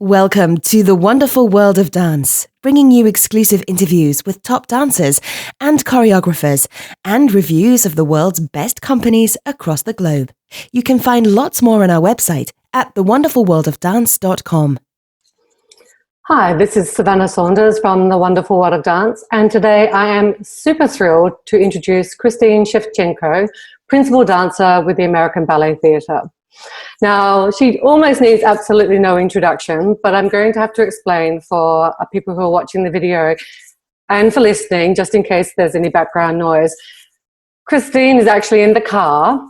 Welcome to the wonderful world of dance, bringing you exclusive interviews with top dancers and choreographers and reviews of the world's best companies across the globe. You can find lots more on our website at thewonderfulworldofdance.com. Hi, this is Savannah Saunders from The Wonderful World of Dance, and today I am super thrilled to introduce Christine Shevchenko, principal dancer with the American Ballet Theatre. Now, she almost needs absolutely no introduction, but I'm going to have to explain for people who are watching the video and for listening, just in case there's any background noise. Christine is actually in the car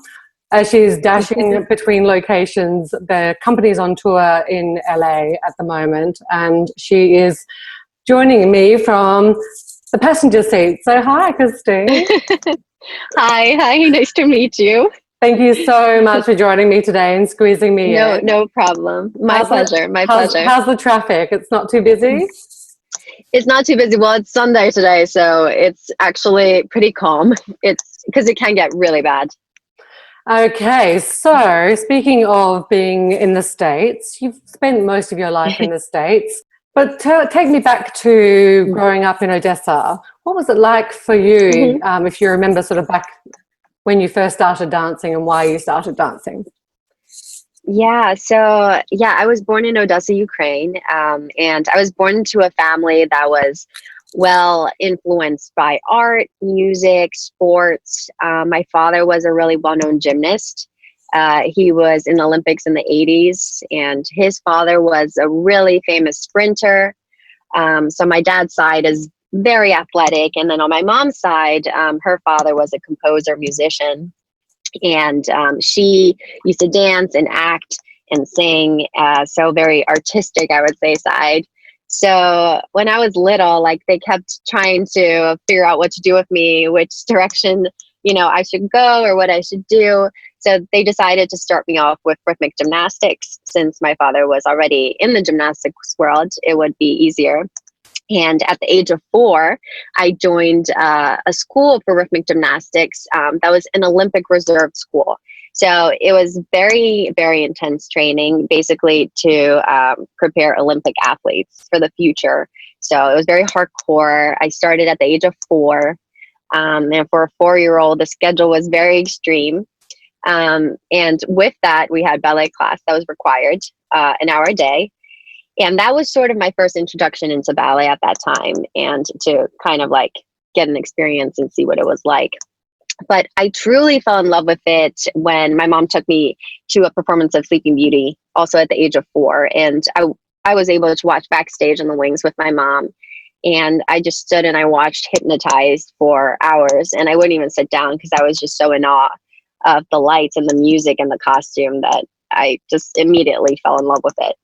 as she's dashing between locations. The company's on tour in LA at the moment, and she is joining me from the passenger seat. So hi, Christine. Hi, nice to meet you. Thank you so much for joining me today and squeezing me in. No problem. My pleasure. How's the traffic? It's not too busy? It's not too busy. Well, it's Sunday today, so it's actually pretty calm. It's because it can get really bad. Okay, so speaking of being in the States, you've spent most of your life in the States, but take me back to growing up in Odessa. What was it like for you, if you remember sort of back when you first started dancing and why you started dancing? I was born in Odessa, Ukraine, and I was born into a family that was well influenced by art, music, sports. My father was a really well-known gymnast. He was in the Olympics in the 80s, and his father was a really famous sprinter. So my dad's side is very athletic. And then on my mom's side, her father was a composer, musician. And she used to dance and act and sing. So very artistic, I would say, side. So when I was little, like they kept trying to figure out what to do with me, which direction, I should go or what I should do. So they decided to start me off with rhythmic gymnastics. Since my father was already in the gymnastics world, it would be easier. And at the age of 4, I joined a school for rhythmic gymnastics that was an Olympic reserve school. So it was very, very intense training, basically to prepare Olympic athletes for the future. So it was very hardcore. I started at the age of 4. And for a 4-year-old, the schedule was very extreme. And with that, we had ballet class that was required, an hour a day. And that was sort of my first introduction into ballet at that time, and to kind of like get an experience and see what it was like. But I truly fell in love with it when my mom took me to a performance of Sleeping Beauty, also at the age of 4. And I was able to watch backstage in the wings with my mom. And I just stood and I watched, hypnotized for hours. And I wouldn't even sit down because I was just so in awe of the lights and the music and the costume that I just immediately fell in love with it.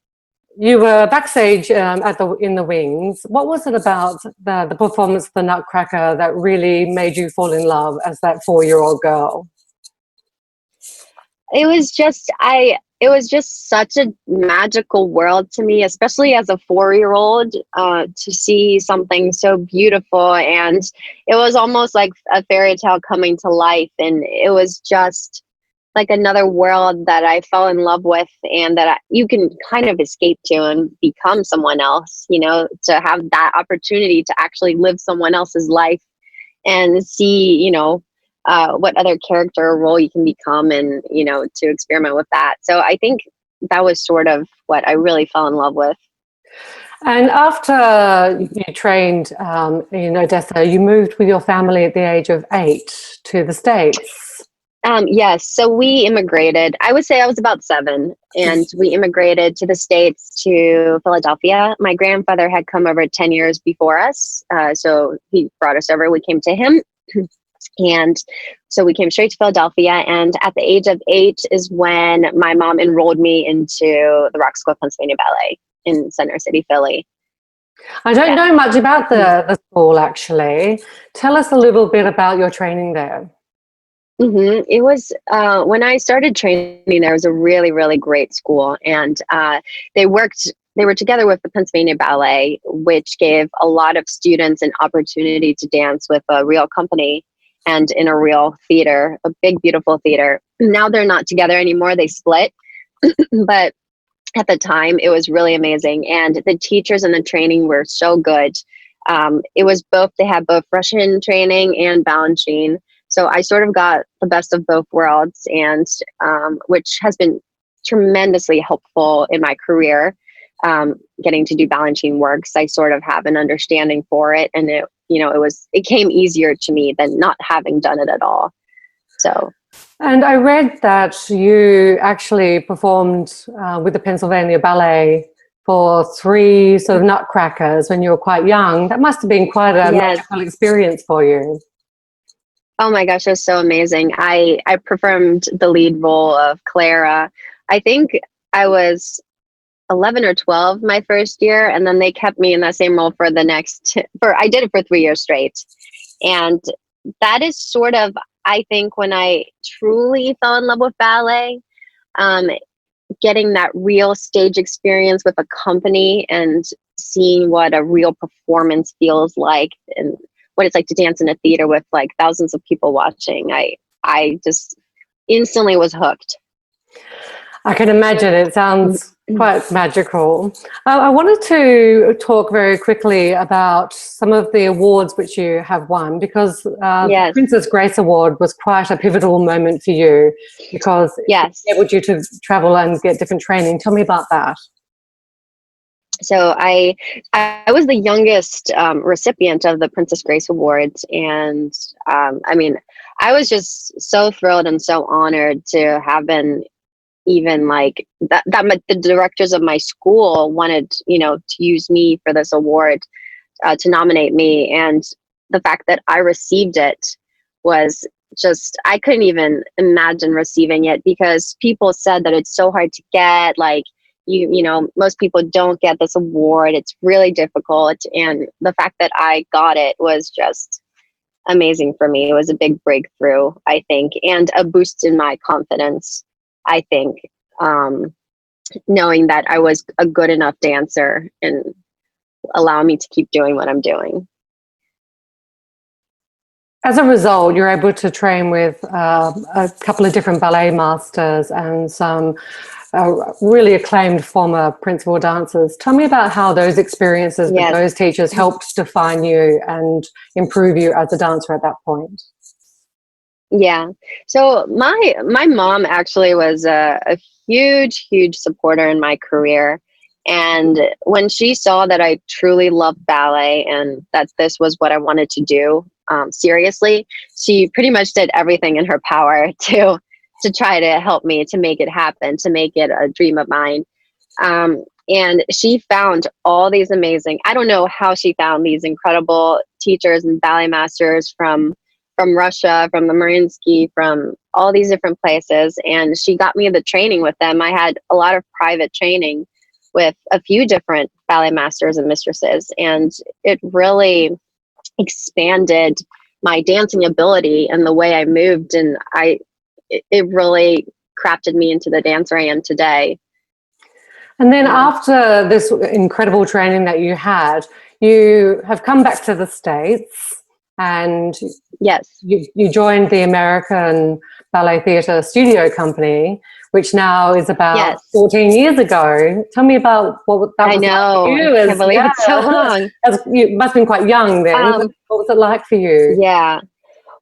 You were backstage in the wings. What was it about the performance of the Nutcracker that really made you fall in love as that 4-year-old girl? It was just such a magical world to me, especially as a 4-year-old, to see something so beautiful. And it was almost like a fairy tale coming to life. And it was just like another world that I fell in love with, and that you can kind of escape to and become someone else, to have that opportunity to actually live someone else's life and see, what other character or role you can become, and, to experiment with that. So I think that was sort of what I really fell in love with. And after you trained in Odessa, you moved with your family at the age of 8 to the States. Yes. So we immigrated. I would say I was about 7, and we immigrated to the States, to Philadelphia. My grandfather had come over 10 years before us. So he brought us over. We came to him. And so we came straight to Philadelphia. And at the age of 8 is when my mom enrolled me into the Rock School of Pennsylvania Ballet in Center City, Philly. I don't know much about the school, actually. Tell us a little bit about your training there. It was when I started training there, was a really, really great school, and they were together with the Pennsylvania Ballet, which gave a lot of students an opportunity to dance with a real company and in a real theater, a big, beautiful theater. Now they're not together anymore. They split, but at the time, it was really amazing. And the teachers and the training were so good. It was both, they had both Russian training and Balanchine. So I sort of got the best of both worlds, and which has been tremendously helpful in my career. Getting to do Balanchine works, I sort of have an understanding for it, and it came easier to me than not having done it at all. So. And I read that you actually performed with the Pennsylvania Ballet for 3 sort of nutcrackers when you were quite young. That must have been quite a magical experience for you. Oh my gosh, it was so amazing. I performed the lead role of Clara. I think I was 11 or 12 my first year, and then they kept me in that same role for I did it for 3 years straight. And that is sort of, I think, when I truly fell in love with ballet, getting that real stage experience with a company and seeing what a real performance feels like and what it's like to dance in a theater with like thousands of people watching. I just instantly was hooked. I can imagine. It sounds quite magical. I wanted to talk very quickly about some of the awards which you have won, because the Princess Grace Award was quite a pivotal moment for you, because it enabled you to travel and get different training. Tell me about that. So I was the youngest recipient of the Princess Grace Awards, and I mean, I was just so thrilled and so honored to have been even like that the directors of my school wanted, to use me for this award, to nominate me. And the fact that I received it was just, I couldn't even imagine receiving it, because people said that it's so hard to get, like, most people don't get this award. It's really difficult. And the fact that I got it was just amazing for me. It was a big breakthrough, I think, and a boost in my confidence, I think, knowing that I was a good enough dancer and allow me to keep doing what I'm doing. As a result, you're able to train with a couple of different ballet masters and some really acclaimed former principal dancers. Tell me about how those experiences with those teachers helped define you and improve you as a dancer at that point. Yeah. So my mom actually was a huge supporter in my career. And when she saw that I truly loved ballet and that this was what I wanted to do, seriously, she pretty much did everything in her power to try to help me to make it happen, to make it a dream of mine. And she found all these amazing, I don't know how she found these incredible teachers and ballet masters from Russia, from the Mariinsky, from all these different places. And she got me the training with them. I had a lot of private training with a few different ballet masters and mistresses. And it really expanded my dancing ability and the way I moved. And it really crafted me into the dancer I am today. And then after this incredible training that you had, you have come back to the States. And you joined the American Ballet Theatre Studio Company, which now is about 14 years ago. Tell me about what that was like for you. I can't believe it's so long. You must have been quite young then. What was it like for you? Yeah.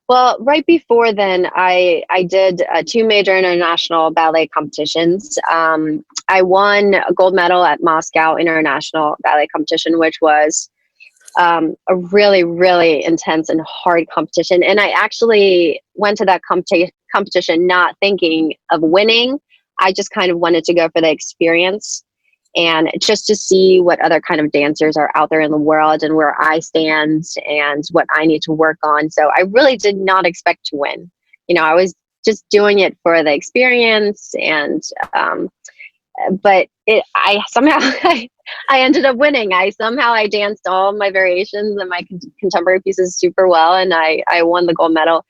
Well, right before then, I did 2 major international ballet competitions. I won a gold medal at Moscow International Ballet Competition, which was a really intense and hard competition. And I actually went to that competition not thinking of winning. I just kind of wanted to go for the experience and just to see what other kind of dancers are out there in the world and where I stand and what I need to work on. So I really did not expect to win. I was just doing it for the experience, and but I somehow I ended up winning. I danced all my variations and my contemporary pieces super well, and I won the gold medal,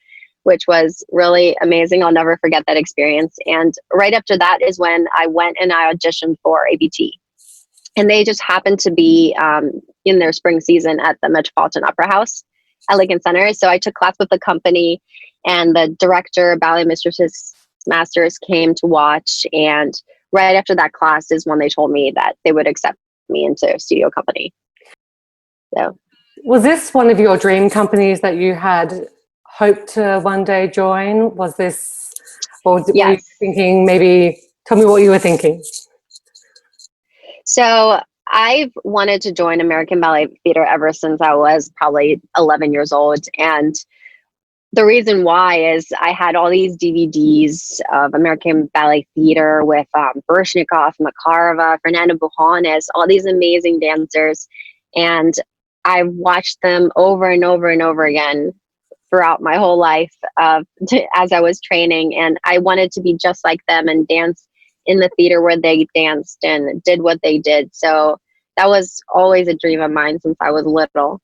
which was really amazing. I'll never forget that experience. And right after that is when I went and I auditioned for ABT, and they just happened to be in their spring season at the Metropolitan Opera House at Lincoln Center. So I took class with the company, and the director, ballet masters came to watch, and right after that class is when they told me that they would accept me into a studio company. So, was this one of your dream companies that you had hoped to one day join? Was this, or were you yes. thinking maybe, tell me what you were thinking. So I've wanted to join American Ballet Theatre ever since I was probably 11 years old. And the reason why is I had all these DVDs of American Ballet Theatre with Baryshnikov, Markova, Fernando Bujones, all these amazing dancers. And I watched them over and over and over again throughout my whole life as I was training. And I wanted to be just like them and dance in the theater where they danced and did what they did. So that was always a dream of mine since I was little.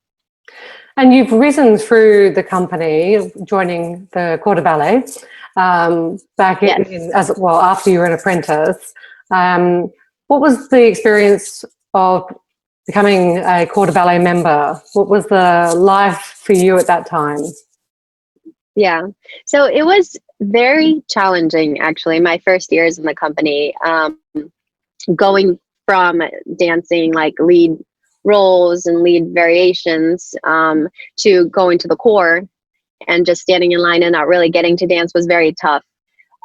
And you've risen through the company, joining the Corps de Ballet back in, as well after you were an apprentice. What was the experience of becoming a Corps de Ballet member? What was the life for you at that time? Yeah, so it was very challenging, actually, my first years in the company, going from dancing like lead roles and lead variations to going to the corps and just standing in line and not really getting to dance was very tough.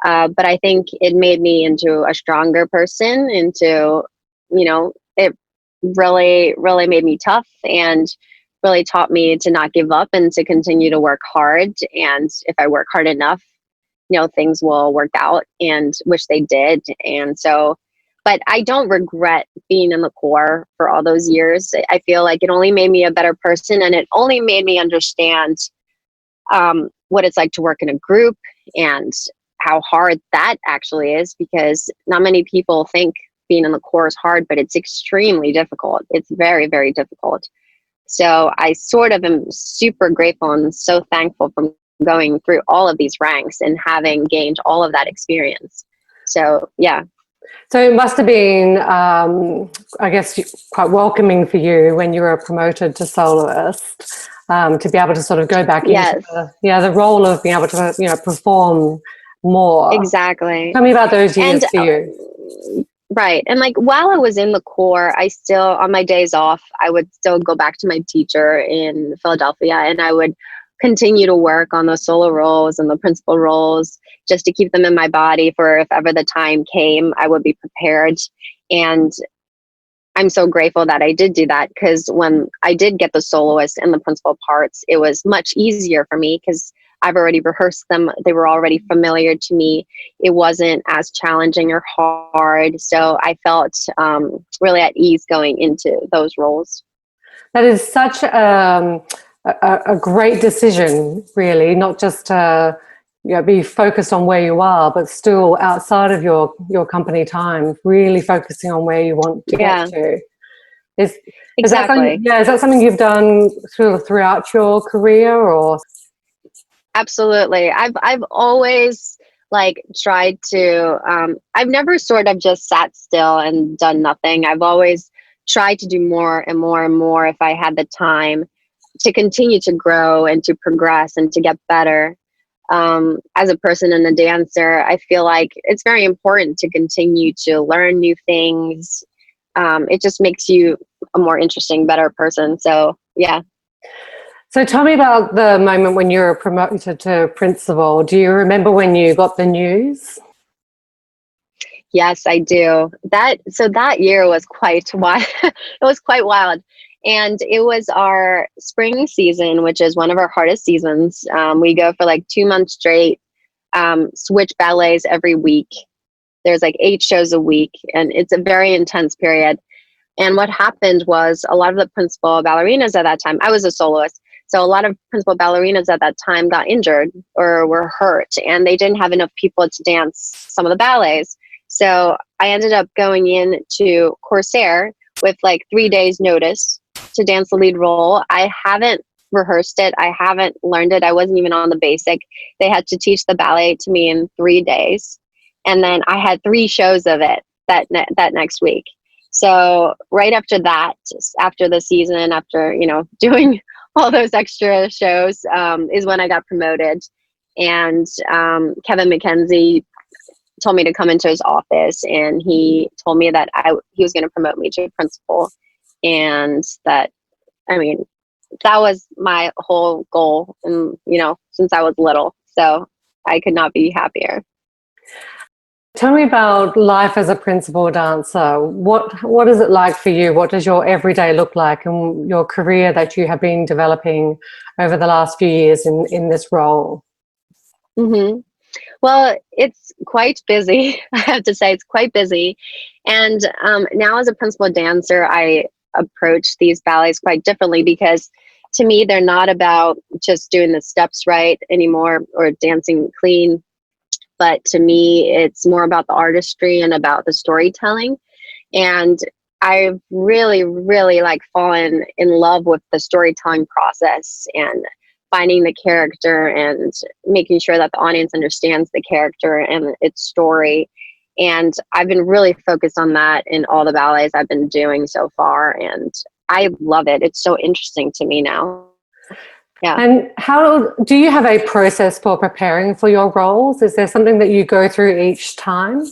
But I think it made me into a stronger person, it really, really made me tough and really taught me to not give up and to continue to work hard. And if I work hard enough, things will work out, and which they did. And so, but I don't regret being in the corps for all those years. I feel like it only made me a better person, and it only made me understand what it's like to work in a group and how hard that actually is, because not many people think being in the corps is hard, but it's extremely difficult. It's very, very difficult. So I sort of am super grateful and so thankful from going through all of these ranks and having gained all of that experience. So, yeah. So it must have been, I guess, quite welcoming for you when you were promoted to soloist, to be able to sort of go back into the role of being able to, perform more. Exactly. Tell me about those years for you. Right. And like while I was in the corps, I still, on my days off, I would still go back to my teacher in Philadelphia, and I would continue to work on the solo roles and the principal roles just to keep them in my body for if ever the time came, I would be prepared. And I'm so grateful that I did do that, because when I did get the soloist and the principal parts, it was much easier for me because I've already rehearsed them. They were already familiar to me. It wasn't as challenging or hard. So I felt really at ease going into those roles. That is such a great decision, really, not just to be focused on where you are, but still outside of your company time, really focusing on where you want to get to. Is that something you've done throughout your career, or? Absolutely. I've always tried to, I've never sort of just sat still and done nothing. I've always tried to do more and more and more if I had the time to continue to grow and to progress and to get better. As a person and a dancer, I feel like it's very important to continue to learn new things. It just makes you a more interesting, better person. So, yeah. So tell me about the moment when you were promoted to principal. Do you remember when you got the news? Yes, I do. That year was quite wild. It was quite wild. And it was our spring season, which is one of our hardest seasons. We go for 2 months straight, switch ballets every week. There's 8 shows a week, and it's a very intense period. And what happened was a lot of the principal ballerinas at that time, I was a soloist, so a lot of principal ballerinas at that time got injured or were hurt, and they didn't have enough people to dance some of the ballets. So I ended up going in to Corsair with 3 days notice to dance the lead role. I haven't rehearsed it. I haven't learned it. I wasn't even on the basic. They had to teach the ballet to me in 3 days. And then I had 3 shows of it that next week. So right after that, after the season, after, doing all those extra shows, is when I got promoted. And Kevin McKenzie told me to come into his office, and he told me that he was going to promote me to principal, and that, I mean, that was my whole goal, and since I was little, so I could not be happier. Tell me about life as a principal dancer. What is it like for you? What does your everyday look like, and your career that you have been developing over the last few years in this role? Mm-hmm. Well, it's quite busy. I have to say, it's quite busy. And now as a principal dancer, I approach these ballets quite differently, because to me, they're not about just doing the steps right anymore or dancing clean. But to me, it's more about the artistry and about the storytelling. And I've really, really fallen in love with the storytelling process and finding the character and making sure that the audience understands the character and its story. And I've been really focused on that in all the ballets I've been doing so far. And I love it. It's so interesting to me now. Yeah. And how do you have a process for preparing for your roles? Is there something that you go through each time?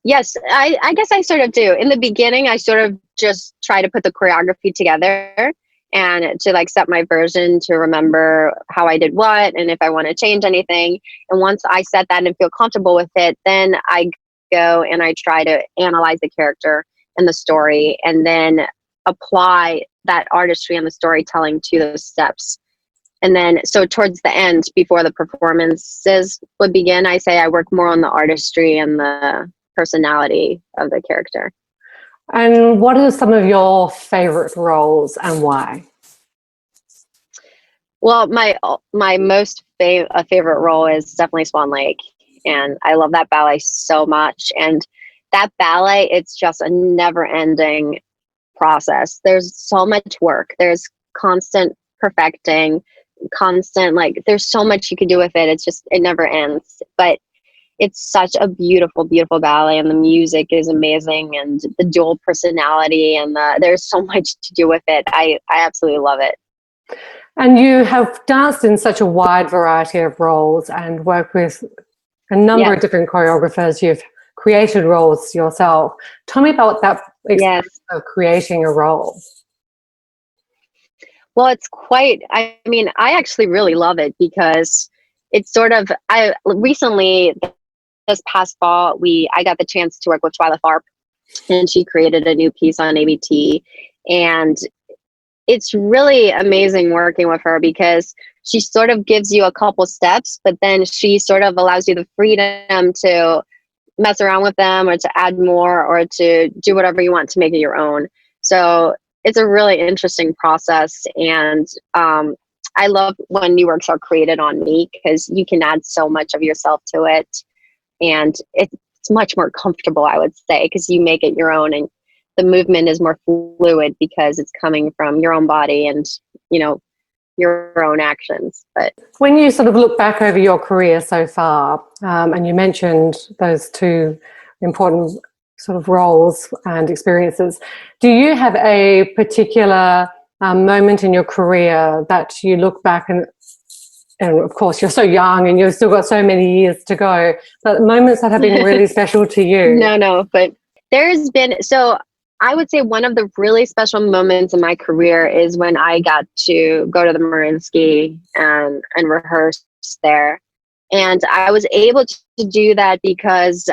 Yes, I guess I sort of do. In the beginning, I sort of just try to put the choreography together and to set my version, to remember how I did what and if I want to change anything. And once I set that and feel comfortable with it, then I go and I try to analyze the character and the story, and then apply that artistry and the storytelling to those steps. And then, so towards the end, before the performances would begin, I say I work more on the artistry and the personality of the character. And what are some of your favorite roles and why? Well, my most favorite role is definitely Swan Lake, and I love that ballet so much. And that ballet, it's just a never-ending process. There's so much work. There's constant perfecting, constant, there's so much you can do with it. It's just, it never ends. But it's such a beautiful, beautiful ballet, and the music is amazing, and the dual personality, and there's so much to do with it. I absolutely love it. And you have danced in such a wide variety of roles and worked with a number of different choreographers. You've created roles yourself. Tell me about that experience of creating a role. Well, it's quite, I actually really love it, because it's sort of, recently, this past fall, I got the chance to work with Twyla Tharp, and she created a new piece on ABT. And it's really amazing working with her, because she sort of gives you a couple steps, but then she sort of allows you the freedom to mess around with them, or to add more, or to do whatever you want to make it your own. So it's a really interesting process. And I love when new works are created on me, because you can add so much of yourself to it. And it's much more comfortable, I would say, because you make it your own, and the movement is more fluid because it's coming from your own body and, your own actions. But when you sort of look back over your career so far, and you mentioned those two important sort of roles and experiences, do you have a particular moment in your career that you look back and of course you're so young and you've still got so many years to go, but moments that have been really special to you? No, but there's been, so I would say one of the really special moments in my career is when I got to go to the Mariinsky and rehearse there. And I was able to do that because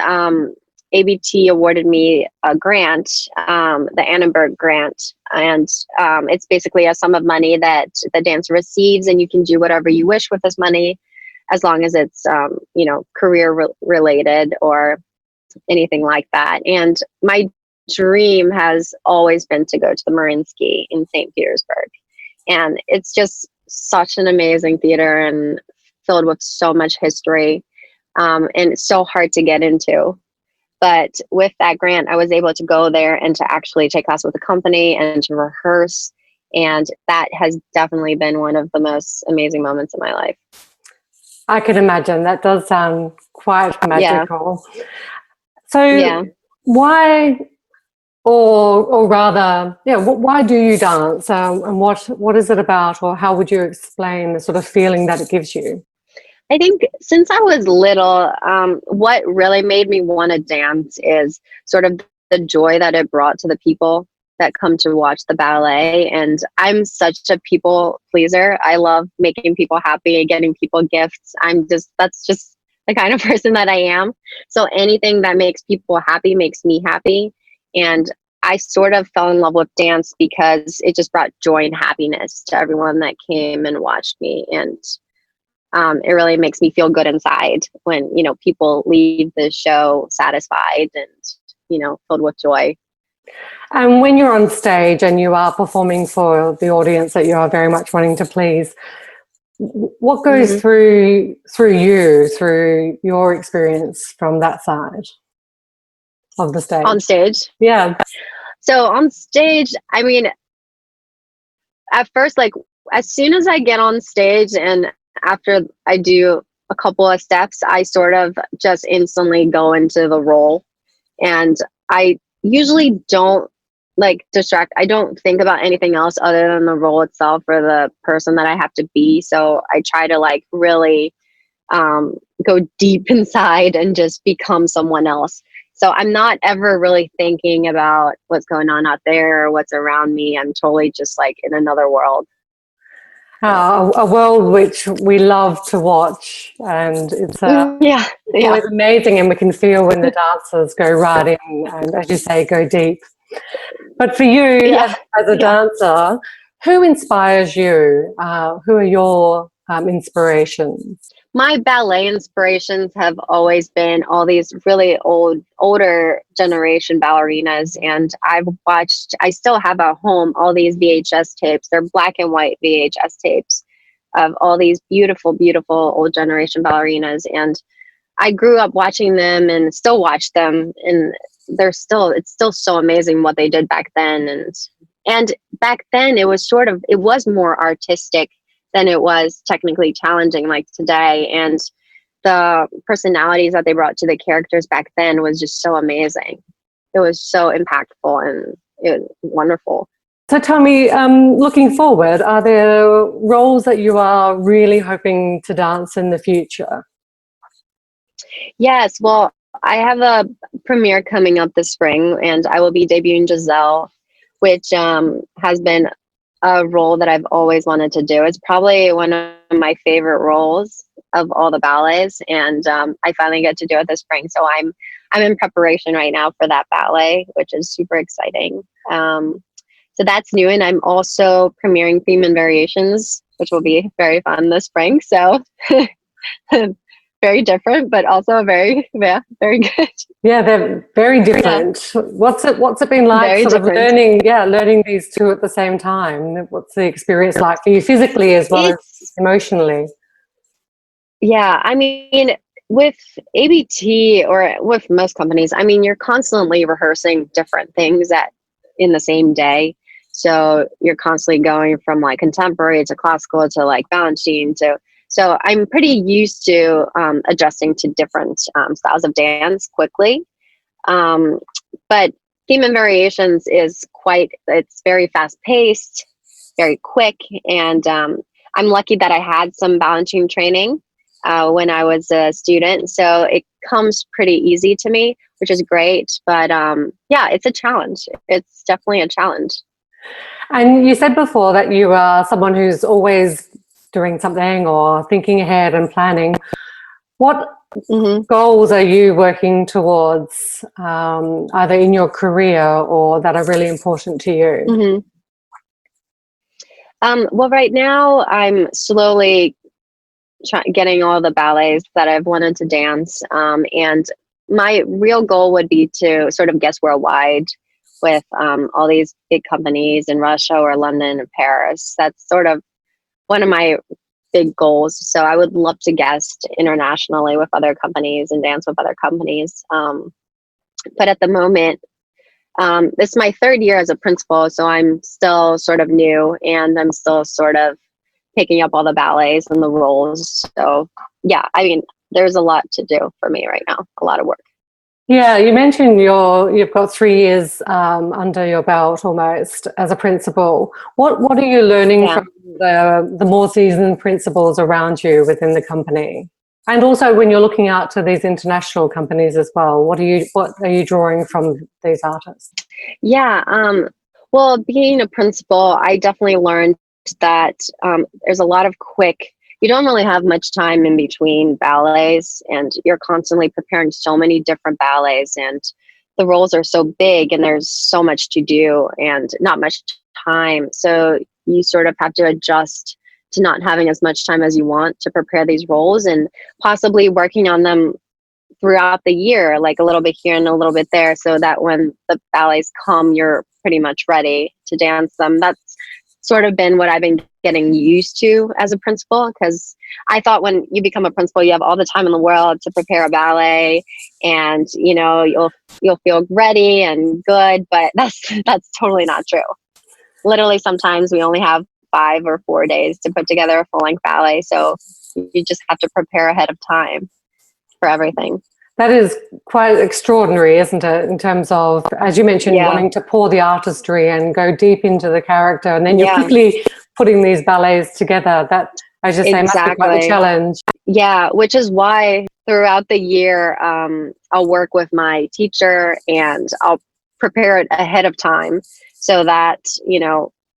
ABT awarded me a grant, the Annenberg grant. And it's basically a sum of money that the dancer receives, and you can do whatever you wish with this money, as long as it's, career related or anything like that. And my dream has always been to go to the Mariinsky in St. Petersburg. And it's just such an amazing theater and filled with so much history, and it's so hard to get into. But with that grant, I was able to go there and to actually take class with the company and to rehearse. And that has definitely been one of the most amazing moments in my life. I can imagine. That does sound quite magical. Yeah. So why, or rather, why do you dance? And what is it about, or how would you explain the sort of feeling that it gives you? I think since I was little, what really made me want to dance is sort of the joy that it brought to the people that come to watch the ballet. And I'm such a people pleaser. I love making people happy and getting people gifts. That's just the kind of person that I am. So anything that makes people happy makes me happy. And I sort of fell in love with dance because it just brought joy and happiness to everyone that came and watched me. And it really makes me feel good inside when, people leave the show satisfied and, filled with joy. And when you're on stage and you are performing for the audience that you are very much wanting to please, what goes through your experience from that side of the stage? On stage? Yeah. So on stage, I mean, at first, like, as soon as I get on stage and after I do a couple of steps, I sort of just instantly go into the role. And I usually don't distract. I don't think about anything else other than the role itself or the person that I have to be. So I try to really go deep inside and just become someone else. So I'm not ever really thinking about what's going on out there or what's around me. I'm totally just in another world. A world which we love to watch, and it's always amazing, and we can feel when the dancers go right in and, as you say, go deep. But for you, as a dancer, who inspires you? Who are your inspirations? My ballet inspirations have always been all these really older generation ballerinas. And I still have at home all these VHS tapes. They're black and white VHS tapes of all these beautiful, beautiful old generation ballerinas. And I grew up watching them and still watch them. And it's still so amazing what they did back then. And back then it was more artistic than it was technically challenging like today. And the personalities that they brought to the characters back then was just so amazing. It was so impactful and it was wonderful. So tell me, looking forward, are there roles that you are really hoping to dance in the future? Yes, well, I have a premiere coming up this spring and I will be debuting Giselle, which has been a role that I've always wanted to do. It's probably one of my favorite roles of all the ballets, and I finally get to do it this spring. So I'm in preparation right now for that ballet, which is super exciting. So that's new, and I'm also premiering Theme and Variations, which will be very fun this spring. So very different, but also very good. Yeah, they're very different. Yeah. What's it been like very sort different. of learning these two at the same time? What's the experience like for you physically as well as emotionally? Yeah, I mean, with ABT or with most companies, I mean, you're constantly rehearsing different things in the same day. So you're constantly going from contemporary to classical to balancing So I'm pretty used to adjusting to different styles of dance quickly. But Theme and Variations it's very fast paced, very quick. And I'm lucky that I had some balancing training when I was a student. So it comes pretty easy to me, which is great. But it's a challenge. It's definitely a challenge. And you said before that you are someone who's always doing something or thinking ahead and planning. What goals are you working towards, either in your career or that are really important to you? Well, right now I'm slowly getting all the ballets that I've wanted to dance. And my real goal would be to sort of guest worldwide with all these big companies in Russia or London or Paris. That's sort of one of my big goals. So I would love to guest internationally with other companies and dance with other companies. But at the moment, this is my third year as a principal, so I'm still sort of new and I'm still sort of picking up all the ballets and the roles. So yeah, I mean, there's a lot to do for me right now, a lot of work. Yeah, you mentioned you've got 3 years under your belt almost as a principal. What are you learning from the more seasoned principals around you within the company? And also when you're looking out to these international companies as well, what are you drawing from these artists? Yeah. Well, being a principal, I definitely learned that there's a lot of you don't really have much time in between ballets, and you're constantly preparing so many different ballets, and the roles are so big and there's so much to do and not much time. So you sort of have to adjust to not having as much time as you want to prepare these roles, and possibly working on them throughout the year, like a little bit here and a little bit there, so that when the ballets come, you're pretty much ready to dance them. That's sort of been what I've been getting used to as a principal, because I thought when you become a principal, you have all the time in the world to prepare a ballet, and you'll feel ready and good, but that's totally not true. Literally, sometimes we only have 5 or 4 days to put together a full-length ballet, so you just have to prepare ahead of time for everything. That is quite extraordinary, isn't it? In terms of, as you mentioned, wanting to pour the artistry and go deep into the character, and then you're quickly putting these ballets together. That, as you say, must be quite a challenge. Yeah, which is why throughout the year, I'll work with my teacher and I'll prepare it ahead of time so that,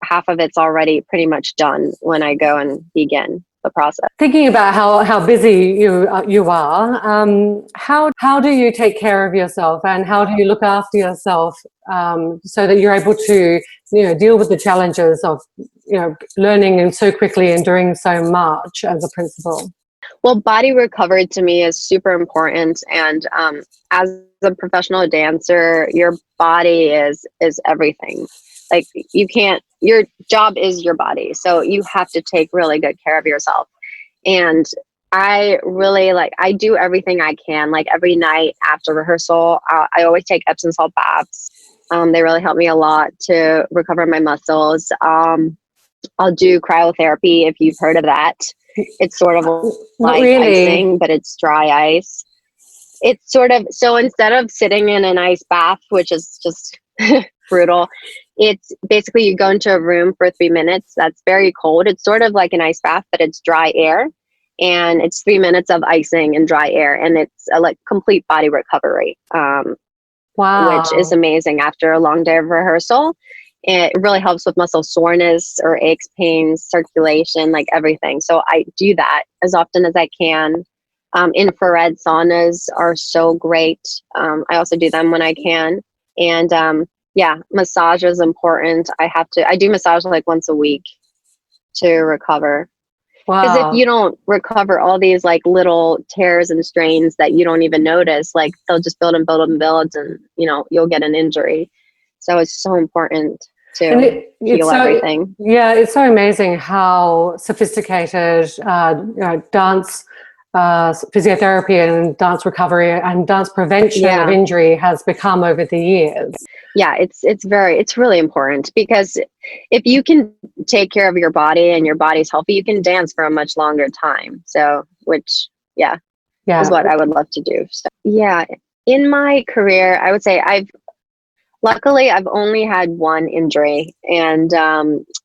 half of it's already pretty much done when I go and begin the process. Thinking about how busy you are, how do you take care of yourself, and how do you look after yourself so that you're able to deal with the challenges of learning so quickly and doing so much as a principal? Well, body recovery to me is super important, and as a professional dancer, your body is everything. Like, your job is your body, so you have to take really good care of yourself. And I really I do everything I can. Like, every night after rehearsal, I always take Epsom salt baths. They really help me a lot to recover my muscles. I'll do cryotherapy, if you've heard of that. It's sort of like icing, but it's dry ice. It's sort of, so instead of sitting in an ice bath, which is just brutal, it's basically you go into a room for 3 minutes that's very cold. It's sort of like an ice bath, but it's dry air, and it's 3 minutes of icing and dry air, and it's a complete body recovery. Wow. Which is amazing after a long day of rehearsal. It really helps with muscle soreness or aches, pains, circulation, everything. So I do that as often as I can. Infrared saunas are so great. I also do them when I can. And massage is important. I do massage once a week to recover. Wow. Because if you don't recover all these little tears and strains that you don't even notice, they'll just build and build and build, and you'll get an injury. So it's so important to heal everything. Yeah, it's so amazing how sophisticated dance physiotherapy and dance recovery and dance prevention of injury has become over the years. Yeah, it's really important, because if you can take care of your body and your body's healthy, you can dance for a much longer time. So, which is what I would love to do. So, in my career, I would say luckily I've only had one injury, and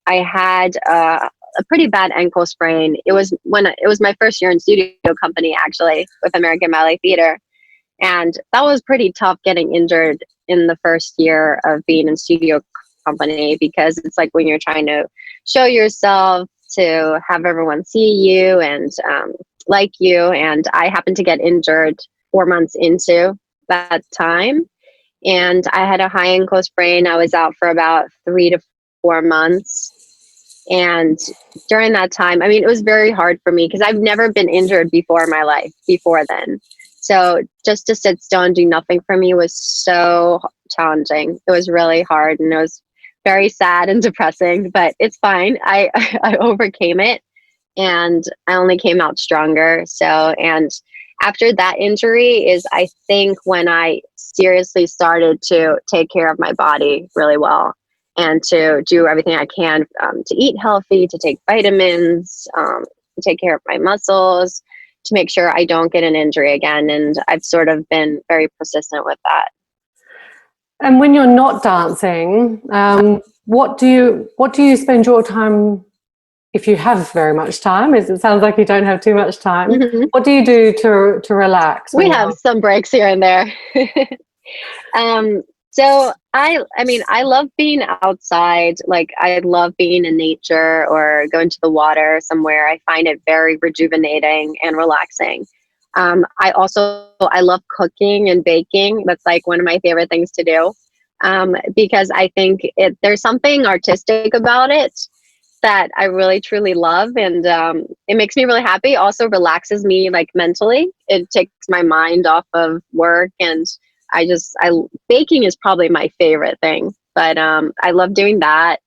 I had a pretty bad ankle sprain. It was my first year in studio company, actually, with American Ballet Theatre. And that was pretty tough, getting injured in the first year of being in studio company, because it's when you're trying to show yourself, to have everyone see you and like you. And I happened to get injured 4 months into that time. And I had a high ankle sprain. I was out for about 3 to 4 months. And during that time, it was very hard for me, because I've never been injured before in my life before then. So just to sit still and do nothing for me was so challenging. It was really hard, and it was very sad and depressing, but it's fine. I overcame it, and I only came out stronger. So, and after that injury is, I think, when I seriously started to take care of my body really well, and to do everything I can to eat healthy, to take vitamins, to take care of my muscles, to make sure I don't get an injury again. And I've sort of been very persistent with that. And when you're not dancing, what do you spend your time if you have very much time, it sounds like you don't have too much time. Mhm. What do you do to relax? We have some breaks here and there. So I mean, I love being outside. Like, I love being in nature or going to the water somewhere. I find it very rejuvenating and relaxing. I love cooking and baking. That's like one of my favorite things to do. Because I think there's something artistic about it that I really truly love, and it makes me really happy. Also relaxes me, like, mentally. It takes my mind off of work, and I baking is probably my favorite thing. But I love doing that.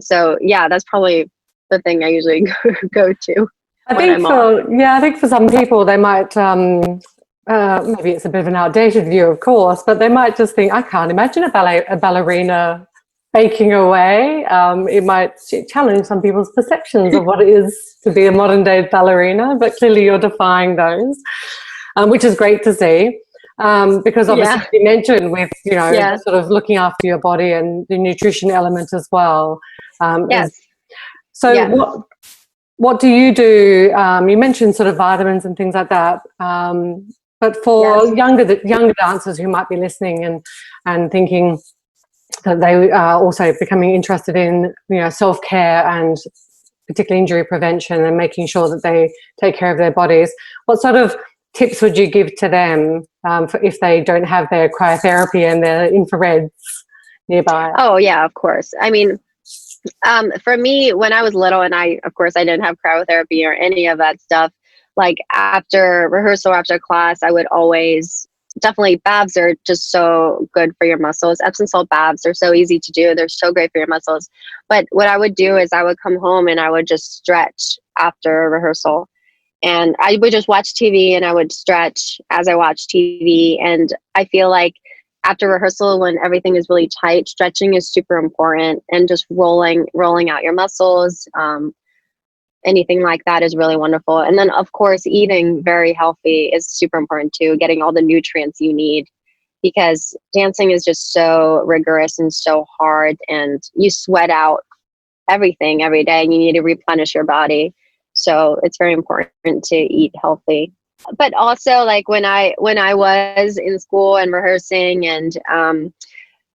So yeah, that's probably the thing I usually go to when I'm off. I think for some people they might maybe it's a bit of an outdated view, of course, but they might just think, I can't imagine a ballerina baking away. It might challenge some people's perceptions of what it is to be a modern day ballerina, but clearly you're defying those, which is great to see. Because obviously you mentioned with, sort of looking after your body and the nutrition element as well. Yes. What do you do? You mentioned sort of vitamins and things like that. But for younger dancers who might be listening and thinking that they are also becoming interested in, self-care and particularly injury prevention and making sure that they take care of their bodies, what sort of tips would you give to them for if they don't have their cryotherapy and their infrareds nearby? Oh yeah, of course. I mean, for me, when I was little, and of course I didn't have cryotherapy or any of that stuff, like after rehearsal, after class, I would always, definitely, baths are just so good for your muscles. Epsom salt baths are so easy to do. They're so great for your muscles. But what I would do is I would come home and I would just stretch after rehearsal. And I would just watch TV and I would stretch as I watched TV. And I feel like after rehearsal, when everything is really tight, stretching is super important, and just rolling out your muscles. Anything like that is really wonderful. And then, of course, eating very healthy is super important too, getting all the nutrients you need, because dancing is just so rigorous and so hard, and you sweat out everything every day and you need to replenish your body. So it's very important to eat healthy. But also, like, when I was in school and rehearsing and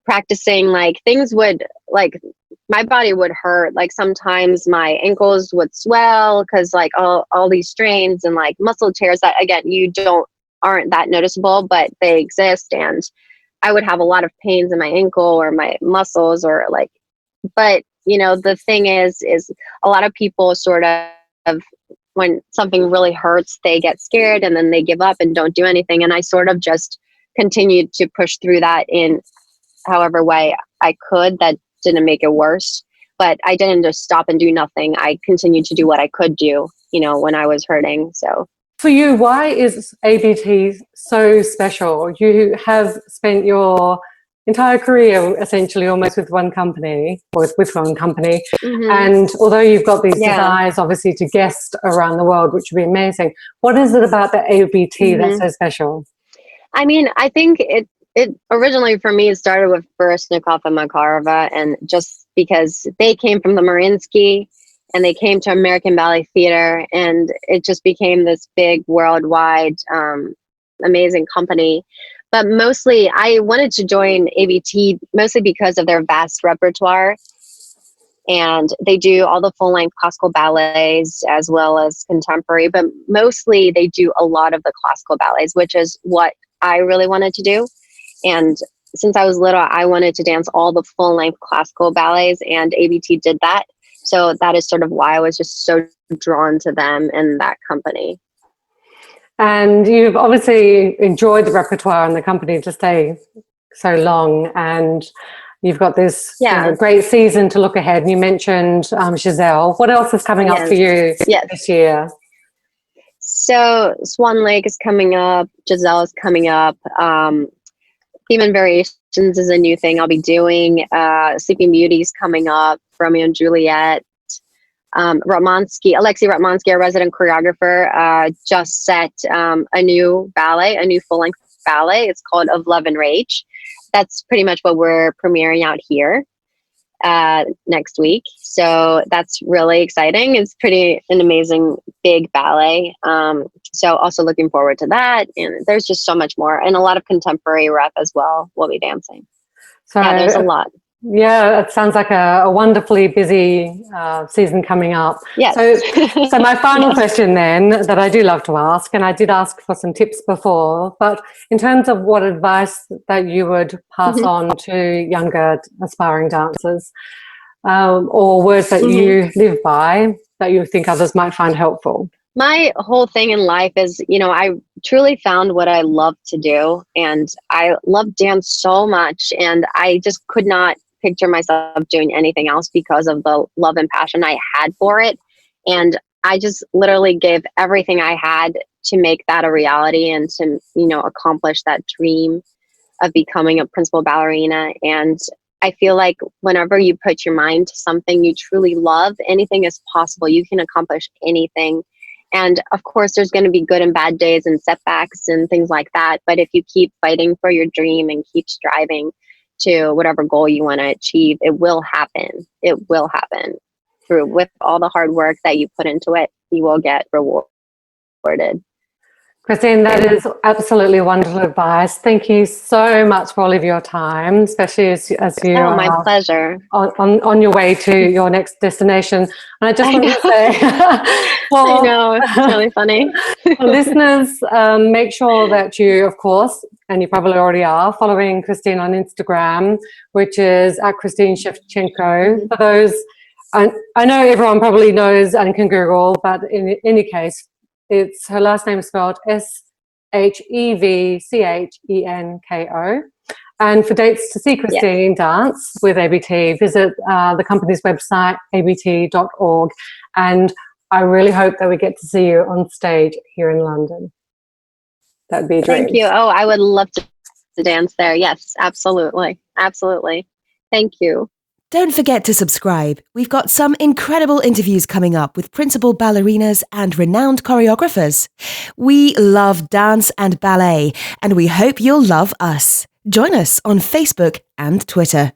practicing, like, things would, like, my body would hurt. Like, sometimes my ankles would swell because, like, all these strains and, like, muscle tears that, again, aren't that noticeable, but they exist. And I would have a lot of pains in my ankle or my muscles, or like, but the thing is a lot of people sort of, when something really hurts, they get scared and then they give up and don't do anything. And I sort of just continued to push through that in however way I could. That didn't make it worse, but I didn't just stop and do nothing. I continued to do what I could do, when I was hurting. So for you, why is ABT so special? You have spent your entire career essentially almost with one company, or with one company. Mm-hmm. And although you've got these desires obviously to guest around the world, which would be amazing, what is it about the ABT that's so special? I mean, I think it originally, for me, it started with Baryshnikov and Markova, and just because they came from the Mariinsky and they came to American Ballet Theatre, and it just became this big worldwide amazing company. But mostly I wanted to join ABT mostly because of their vast repertoire, and they do all the full-length classical ballets as well as contemporary, but mostly they do a lot of the classical ballets, which is what I really wanted to do. And since I was little, I wanted to dance all the full-length classical ballets, and ABT did that. So that is sort of why I was just so drawn to them and that company. And you've obviously enjoyed the repertoire and the company to stay so long, and you've got this great season to look ahead. And you mentioned Giselle. What else is coming up for you this year? So Swan Lake is coming up. Giselle is coming up. Theme and Variations is a new thing I'll be doing. Sleeping Beauty is coming up. Romeo and Juliet. Alexei Ratmansky, our resident choreographer, just set a new full-length ballet. It's called Of Love and Rage. That's pretty much what we're premiering out here. next week. So that's really exciting. It's an amazing big ballet. So also looking forward to that. And there's just so much more, and a lot of contemporary rep as well. We'll be dancing. So yeah, there's a lot. Yeah, it sounds like a wonderfully busy season coming up. Yes. So my final question then, that I do love to ask, and I did ask for some tips before, but in terms of what advice that you would pass on to younger aspiring dancers, or words that you live by that you think others might find helpful? My whole thing in life is, I truly found what I love to do, and I love dance so much, and I just could not picture myself doing anything else because of the love and passion I had for it. And I just literally gave everything I had to make that a reality and to, accomplish that dream of becoming a principal ballerina. And I feel like whenever you put your mind to something you truly love, anything is possible. You can accomplish anything. And of course, there's going to be good and bad days and setbacks and things like that. But if you keep fighting for your dream and keep striving to whatever goal you want to achieve, it will happen. It will happen. With all the hard work that you put into it, you will get rewarded. Christine, that is absolutely wonderful advice. Thank you so much for all of your time, especially as you my pleasure. On your way to your next destination. And I just want to say, I know, it's really funny. Listeners, make sure that you, of course, and you probably already are, following Christine on Instagram, which is at Christine Shevchenko. For those, I know everyone probably knows and can Google, but in any case, it's her last name spelled Shevchenko. And for dates to see Christine dance with ABT, visit the company's website, abt.org. And I really hope that we get to see you on stage here in London. That'd be a dream. Thank you. Oh, I would love to dance there. Yes, absolutely. Absolutely. Thank you. Don't forget to subscribe. We've got some incredible interviews coming up with principal ballerinas and renowned choreographers. We love dance and ballet, and we hope you'll love us. Join us on Facebook and Twitter.